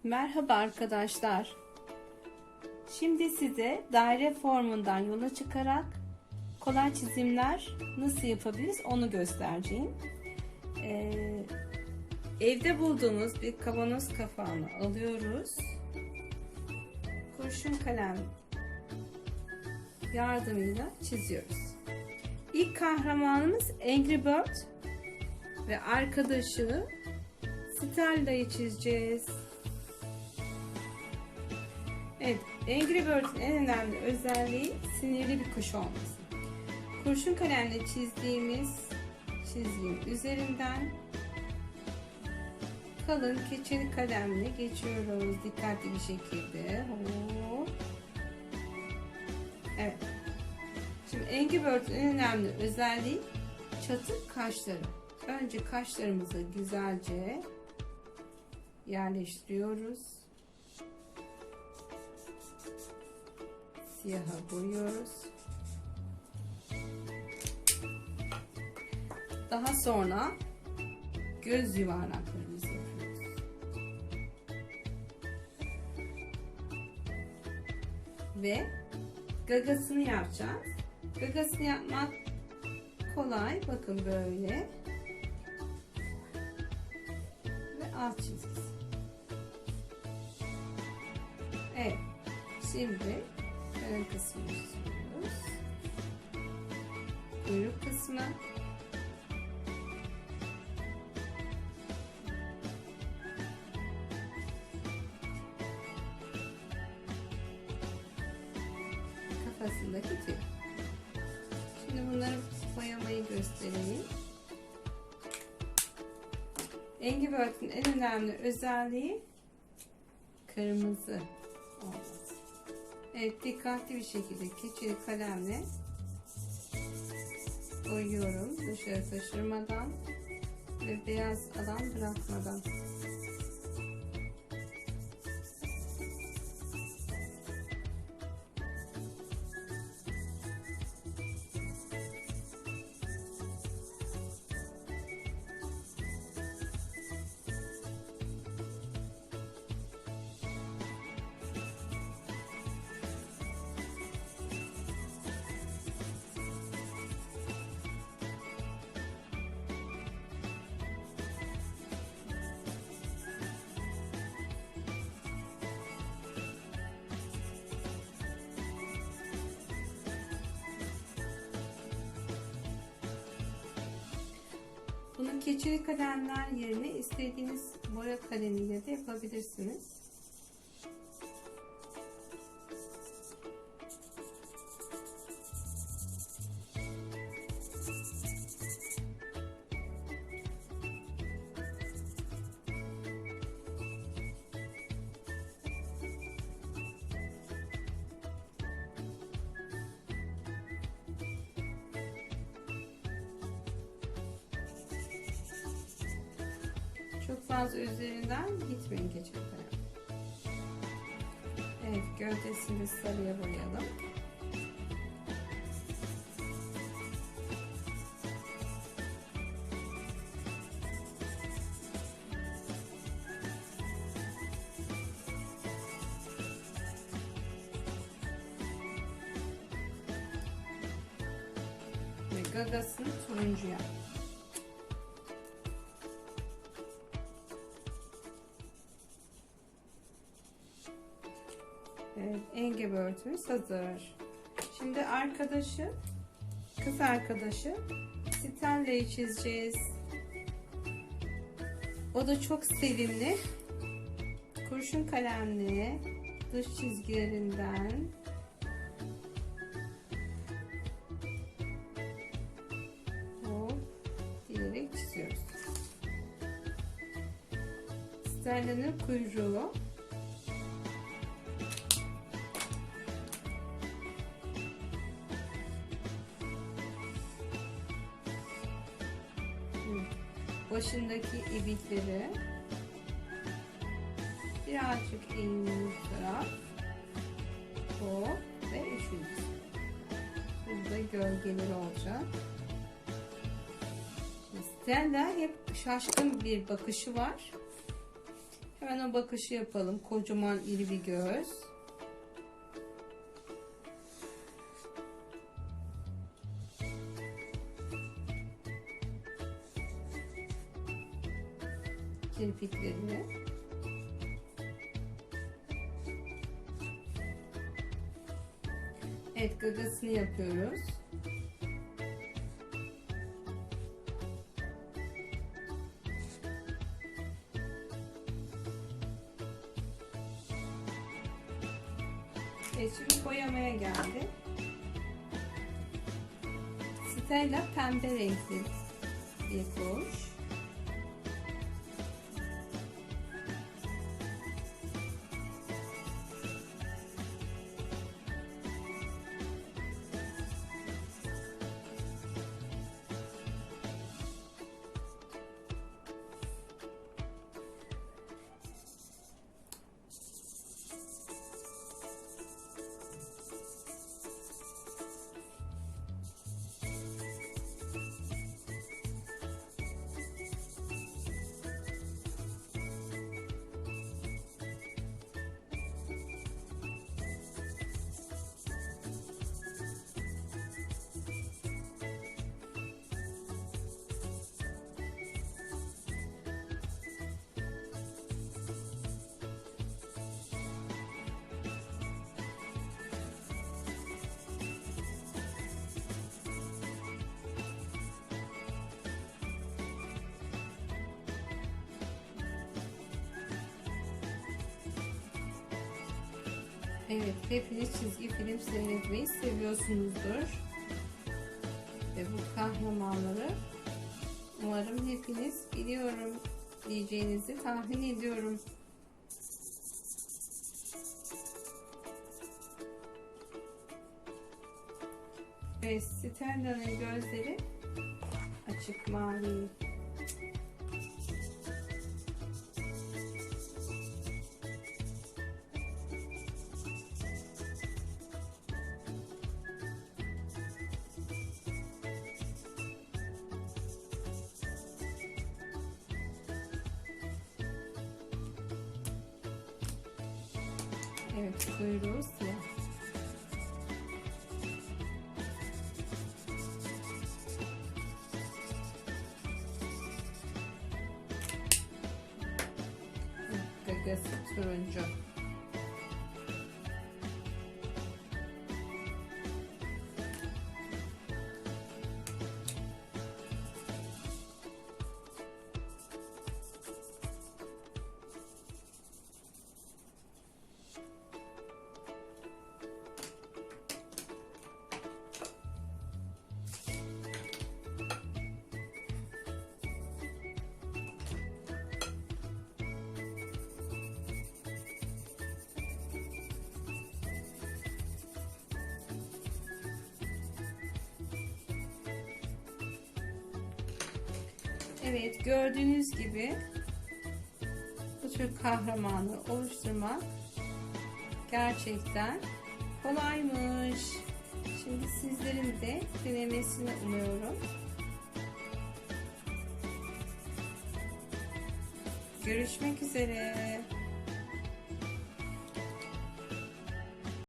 Merhaba arkadaşlar. Şimdi size daire formundan yola çıkarak kolay çizimler nasıl yapabiliriz onu göstereceğim. Evde bulduğumuz bir kavanoz kapağını alıyoruz. Kurşun kalem yardımıyla çiziyoruz. İlk kahramanımız Angry Bird ve arkadaşı Stella'yı çizeceğiz. Evet, Angry Bird'in en önemli özelliği sinirli bir kuş olması. Kurşun kalemle çizdiğimiz çizginin üzerinden kalın keçeli kalemle geçiyoruz dikkatli bir şekilde. Evet. Şimdi Angry Bird'in en önemli özelliği çatık kaşları. Önce kaşlarımızı güzelce yerleştiriyoruz. Siyaha boyuyoruz. Daha sonra göz yuvarlaklarımızı yapıyoruz. Ve gagasını yapacağız. Gagasını yapmak kolay. Bakın böyle. Ve alt çizgisi. Evet. Şimdi ön kısmını çiziyoruz. Kuyruk kısmı. Kafasındaki tüy. Şimdi bunları boyamayı göstereyim. Angry Bird'in en önemli özelliği kırmızı olması. Evet, dikkatli bir şekilde keçeli kalemle boyuyorum dışarı taşırmadan ve beyaz alan bırakmadan. Bunu keçeli kalemler yerine istediğiniz boya kalemiyle de yapabilirsiniz. Çok fazla üzerinden gitmeyin keçeli kalem. Evet, gövdesini sarıya boyayalım. Ve gagasını turuncu yap. Evet, Angry Bird'ümüz hazır. Şimdi arkadaşı, kız arkadaşı Stella'yı çizeceğiz. O da çok sevimli. Kurşun kalemle dış çizgilerinden hop diyerek çiziyoruz. Stella'nın kuyruğu. Başındaki ibikleri birazcık eğimli taraf, hop ve üçüncüsü. Burada gölgeleri olacak. Stella hep şaşkın bir bakışı var. Hemen o bakışı yapalım. Kocaman iri bir göz. Kirpiklerini. Evet, gagasını yapıyoruz. Evet, şimdi boyamaya geldi. Stella pembe renkli bir kuş. Evet, hepiniz çizgi film seyretmeyi seviyorsunuzdur. Ve bu kahramanları umarım hepiniz biliyorum diyeceğinizi tahmin ediyorum. Ve Stella'nın gözleri açık mavi. Evet, kuyruğu siyah. Gagası turuncu. Evet, gördüğünüz gibi bu tür kahramanı oluşturmak gerçekten kolaymış. Şimdi sizlerin de denemesini umuyorum. Görüşmek üzere.